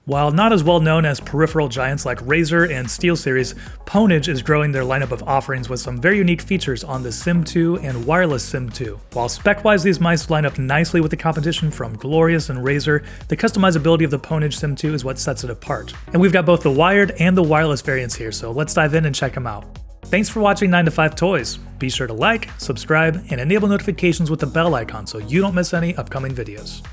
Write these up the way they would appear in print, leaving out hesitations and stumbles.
While not as well known as peripheral giants like Razer and SteelSeries, Pwnage is growing their lineup of offerings with some very unique features on the Symm 2 and wireless Symm 2. While spec-wise these mice line up nicely with the competition from Glorious and Razer, the customizability of the Pwnage Symm 2 is what sets it apart. And we've got both the wired and the wireless variants here, so let's dive in and check them out. Thanks for watching 9 to 5 Toys. Be sure to like, subscribe, and enable notifications with the bell icon so you don't miss any upcoming videos.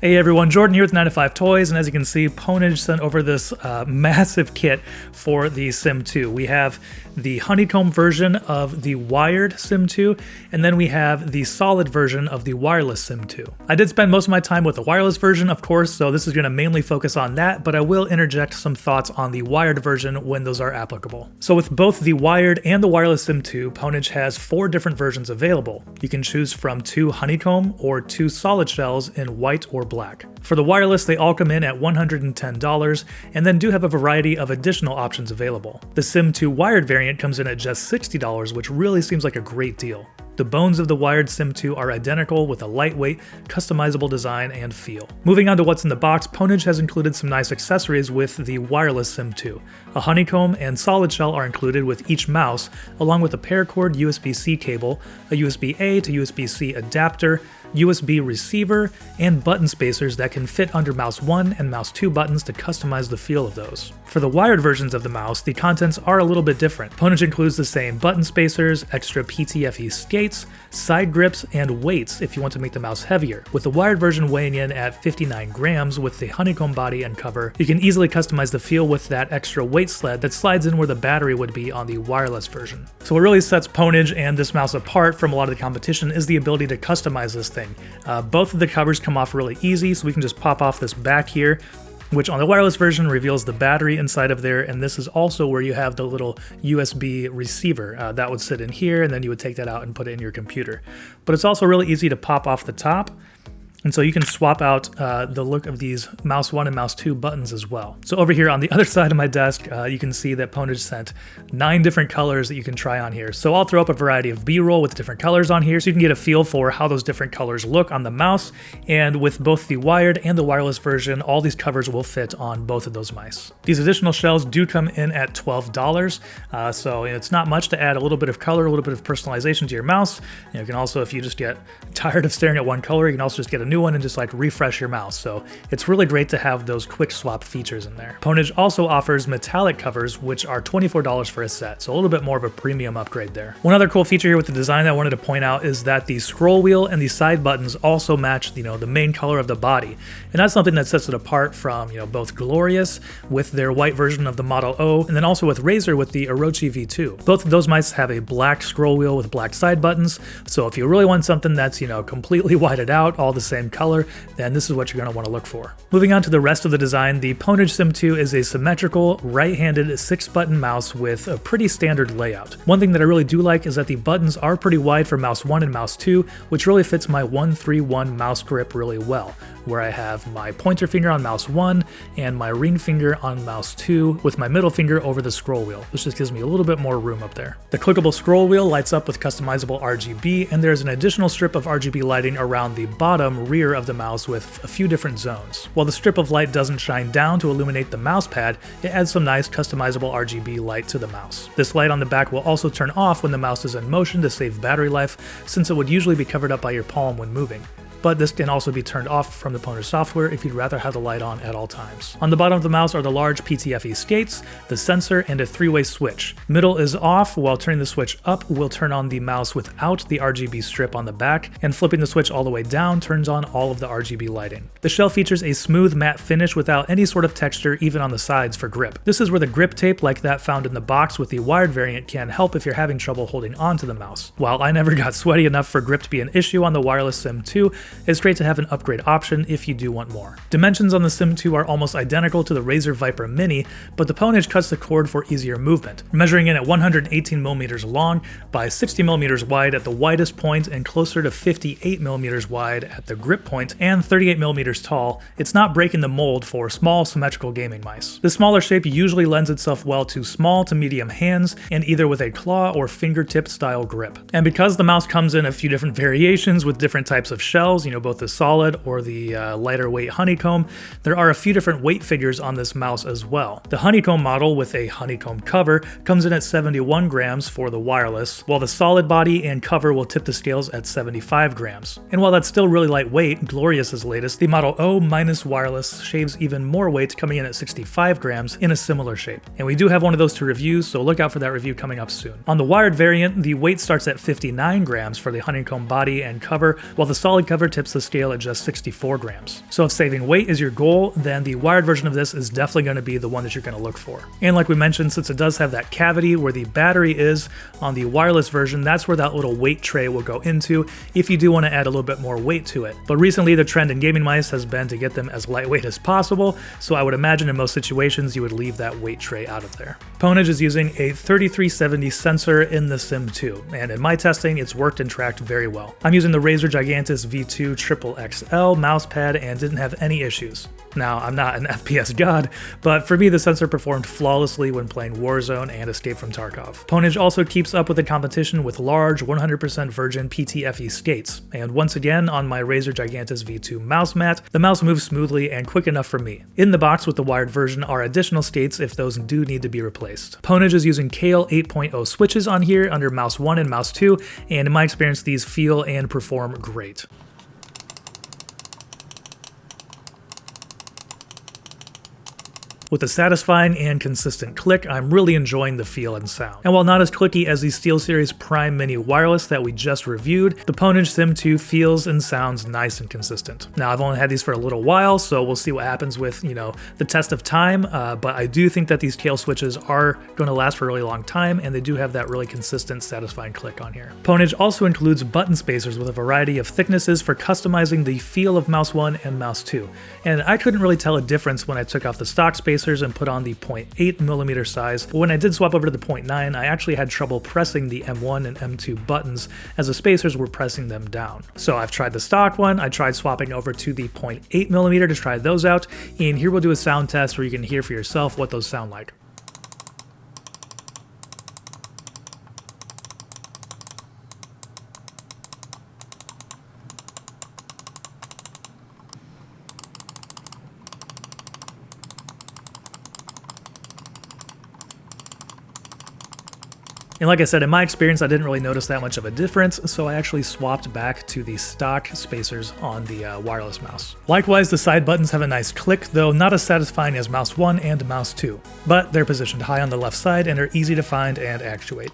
Hey everyone, Jordan here with 9 to 5 Toys, and as you can see, Pwnage sent over this massive kit for the Symm 2. We have the honeycomb version of the wired Symm 2, and then we have the solid version of the wireless Symm 2. I did spend most of my time with the wireless version, of course, so this is going to mainly focus on that, but I will interject some thoughts on the wired version when those are applicable. So with both the wired and the wireless Symm 2, Pwnage has 4 different versions available. You can choose from 2 honeycomb or 2 solid shells in white or black. For the wireless, they all come in at $110 and then do have a variety of additional options available. The Symm 2 wired variant comes in at just $60, which really seems like a great deal. The bones of the wired Symm 2 are identical with a lightweight, customizable design and feel. Moving on to what's in the box, Pwnage has included some nice accessories with the wireless Symm 2. A honeycomb and solid shell are included with each mouse, along with a paracord USB-C cable, a USB-A to USB-C adapter, USB receiver, and button spacers that can fit under mouse 1 and mouse 2 buttons to customize the feel of those. For the wired versions of the mouse, the contents are a little bit different. Pwnage includes the same button spacers, extra PTFE Skates, side grips, and weights if you want to make the mouse heavier. With the wired version weighing in at 59 grams with the honeycomb body and cover, you can easily customize the feel with that extra weight sled that slides in where the battery would be on the wireless version. So what really sets Pwnage and this mouse apart from a lot of the competition is the ability to customize this thing. Both of the covers come off really easy, so we can just pop off this back here, which on the wireless version reveals the battery inside of there, and this is also where you have the little USB receiver. That would sit in here, and then you would take that out and put it in your computer. But it's also really easy to pop off the top, and so you can swap out the look of these mouse 1 and mouse 2 buttons as well. So over here on the other side of my desk, you can see that Pwnage sent 9 different colors that you can try on here. So I'll throw up a variety of B-roll with different colors on here so you can get a feel for how those different colors look on the mouse. And with both the wired and the wireless version, all these covers will fit on both of those mice. These additional shells do come in at $12, so it's not much to add a little bit of color, a little bit of personalization to your mouse. You can also, if you just get tired of staring at one color, you can also just get a new one and just like refresh your mouse. So it's really great to have those quick swap features in there. Pwnage also offers metallic covers, which are $24 for a set, so a little bit more of a premium upgrade there. One other cool feature here with the design that I wanted to point out is that the scroll wheel and the side buttons also match, the main color of the body, and that's something that sets it apart from both Glorious with their white version of the Model O, and then also with Razer with the Orochi V2. Both of those mice have a black scroll wheel with black side buttons, so if you really want something that's completely whited out, all the same color, then this is what you're going to want to look for. Moving on to the rest of the design, the Pwnage Symm 2 is a symmetrical, right-handed 6-button mouse with a pretty standard layout. One thing that I really do like is that the buttons are pretty wide for mouse 1 and mouse 2, which really fits my 1-3-1 mouse grip really well, where I have my pointer finger on mouse 1 and my ring finger on mouse 2 with my middle finger over the scroll wheel, which just gives me a little bit more room up there. The clickable scroll wheel lights up with customizable RGB, and there's an additional strip of RGB lighting around the bottom rear of the mouse with a few different zones. While the strip of light doesn't shine down to illuminate the mouse pad, it adds some nice customizable RGB light to the mouse. This light on the back will also turn off when the mouse is in motion to save battery life, since it would usually be covered up by your palm when moving. But this can also be turned off from the Pwnage software if you'd rather have the light on at all times. On the bottom of the mouse are the large PTFE Skates, the sensor, and a 3-way switch. Middle is off, while turning the switch up will turn on the mouse without the RGB strip on the back, and flipping the switch all the way down turns on all of the RGB lighting. The shell features a smooth matte finish without any sort of texture even on the sides for grip. This is where the grip tape like that found in the box with the wired variant can help if you're having trouble holding on to the mouse. While I never got sweaty enough for grip to be an issue on the wireless Symm 2, it's great to have an upgrade option if you do want more. Dimensions on the Symm 2 are almost identical to the Razer Viper Mini, but the Pwnage cuts the cord for easier movement, measuring in at 118mm long by 60mm wide at the widest point and closer to 58mm wide at the grip point and 38mm tall. It's not breaking the mold for small symmetrical gaming mice. The smaller shape usually lends itself well to small to medium hands and either with a claw or fingertip style grip. And because the mouse comes in a few different variations with different types of shells, peripherals, both the solid or the lighter weight honeycomb, there are a few different weight figures on this mouse as well. The honeycomb model with a honeycomb cover comes in at 71 grams for the wireless, while the solid body and cover will tip the scales at 75 grams. And while that's still really lightweight, Glorious's latest, the Model O- wireless shaves even more weight, coming in at 65 grams in a similar shape. And we do have one of those to review, so look out for that review coming up soon. On the wired variant, the weight starts at 59 grams for the honeycomb body and cover, while the solid cover tips the scale at just 64 grams. So if saving weight is your goal, then the wired version of this is definitely going to be the one that you're going to look for. And like we mentioned, since it does have that cavity where the battery is on the wireless version, that's where that little weight tray will go into if you do want to add a little bit more weight to it. But recently the trend in gaming mice has been to get them as lightweight as possible, so I would imagine in most situations you would leave that weight tray out of there. Pwnage is using a 3370 sensor in the Symm 2, and in my testing it's worked and tracked very well. I'm using the Razer Gigantus V2 XXL mousepad and didn't have any issues. Now, I'm not an FPS god, but for me the sensor performed flawlessly when playing Warzone and Escape from Tarkov. Pwnage also keeps up with the competition with large 100% virgin PTFE Skates, and once again on my Razer Gigantus V2 mouse mat, the mouse moves smoothly and quick enough for me. In the box with the wired version are additional skates if those do need to be replaced. Pwnage is using Kale 8.0 switches on here under mouse 1 and mouse 2, and in my experience these feel and perform great. With a satisfying and consistent click, I'm really enjoying the feel and sound. And while not as clicky as the SteelSeries Prime Mini Wireless that we just reviewed, the Pwnage Symm 2 feels and sounds nice and consistent. Now, I've only had these for a little while, so we'll see what happens with, the test of time, but I do think that these Kale switches are going to last for a really long time, and they do have that really consistent, satisfying click on here. Pwnage also includes button spacers with a variety of thicknesses for customizing the feel of mouse 1 and mouse 2. And I couldn't really tell a difference when I took off the stock spacers and put on the 0.8mm size, but when I did swap over to the 0.9, I actually had trouble pressing the M1 and M2 buttons as the spacers were pressing them down. So I've tried the stock one, I tried swapping over to the 0.8mm to try those out, and here we'll do a sound test where you can hear for yourself what those sound like. And like I said, in my experience, I didn't really notice that much of a difference, so I actually swapped back to the stock spacers on the wireless mouse. Likewise, the side buttons have a nice click, though not as satisfying as mouse 1 and mouse 2, but they're positioned high on the left side and are easy to find and actuate.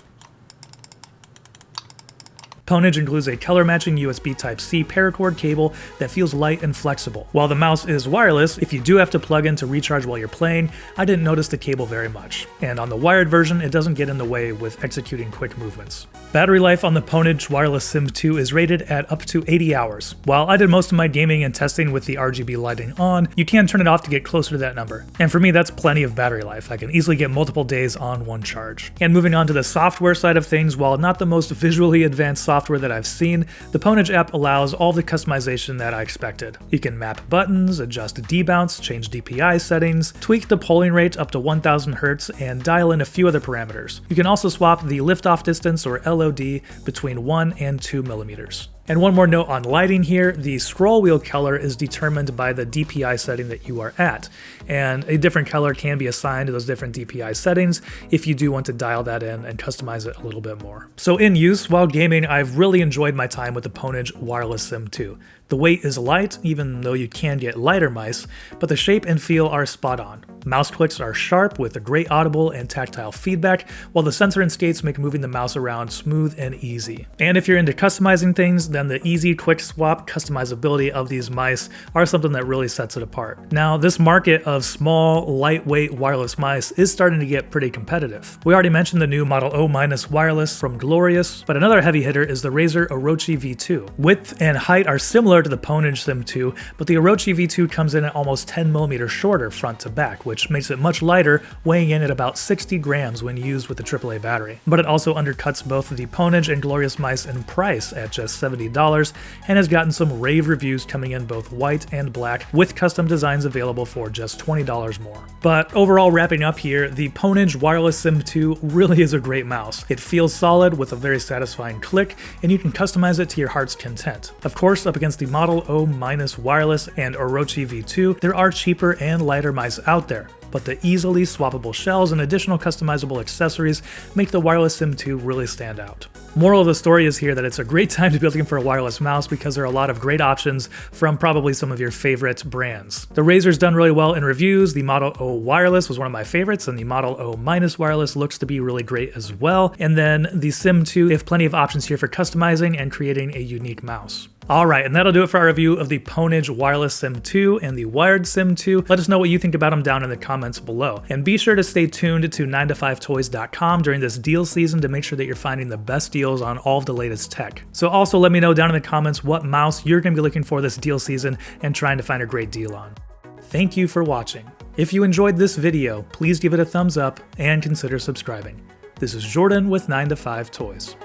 Pwnage includes a color-matching USB Type-C paracord cable that feels light and flexible. While the mouse is wireless, if you do have to plug in to recharge while you're playing, I didn't notice the cable very much. And on the wired version, it doesn't get in the way with executing quick movements. Battery life on the Pwnage Wireless Symm 2 is rated at up to 80 hours. While I did most of my gaming and testing with the RGB lighting on, you can turn it off to get closer to that number. And for me, that's plenty of battery life. I can easily get multiple days on one charge. And moving on to the software side of things, while not the most visually advanced software that I've seen, the Pwnage app allows all the customization that I expected. You can map buttons, adjust debounce, change DPI settings, tweak the polling rate up to 1000 Hz, and dial in a few other parameters. You can also swap the liftoff distance, or LOD, between 1 and 2 millimeters. And one more note on lighting here, the scroll wheel color is determined by the DPI setting that you are at, and a different color can be assigned to those different DPI settings if you do want to dial that in and customize it a little bit more. So in use, while gaming, I've really enjoyed my time with the Pwnage Wireless Symm 2. The weight is light, even though you can get lighter mice, but the shape and feel are spot on. Mouse clicks are sharp with a great audible and tactile feedback, while the sensor and skates make moving the mouse around smooth and easy. And if you're into customizing things, then the easy, quick swap customizability of these mice are something that really sets it apart. Now, this market of small, lightweight wireless mice is starting to get pretty competitive. We already mentioned the new Model O- wireless from Glorious, but another heavy hitter is the Razer Orochi V2. Width and height are similar to the Pwnage Symm 2, but the Orochi V2 comes in at almost 10mm shorter front to back, which makes it much lighter, weighing in at about 60 grams when used with the AAA battery. But it also undercuts both the Pwnage and Glorious mice in price at just $70, and has gotten some rave reviews coming in both white and black, with custom designs available for just $20 more. But overall, wrapping up here, the Pwnage Wireless Symm 2 really is a great mouse. It feels solid with a very satisfying click, and you can customize it to your heart's content. Of course, up against the the Model O- wireless and Orochi V2, there are cheaper and lighter mice out there, but the easily swappable shells and additional customizable accessories make the Wireless Symm 2 really stand out. Moral of the story is here that it's a great time to be looking for a wireless mouse because there are a lot of great options from probably some of your favorite brands. The Razer's done really well in reviews, the Model O wireless was one of my favorites, and the Model O- wireless looks to be really great as well. And then the Symm 2, they have plenty of options here for customizing and creating a unique mouse. Alright, and that'll do it for our review of the Pwnage Wireless Symm 2 and the Wired Symm 2. Let us know what you think about them down in the comments below. And be sure to stay tuned to 9to5toys.com during this deal season to make sure that you're finding the best deals on all of the latest tech. So also let me know down in the comments what mouse you're going to be looking for this deal season and trying to find a great deal on. Thank you for watching. If you enjoyed this video, please give it a thumbs up and consider subscribing. This is Jordan with 9to5toys.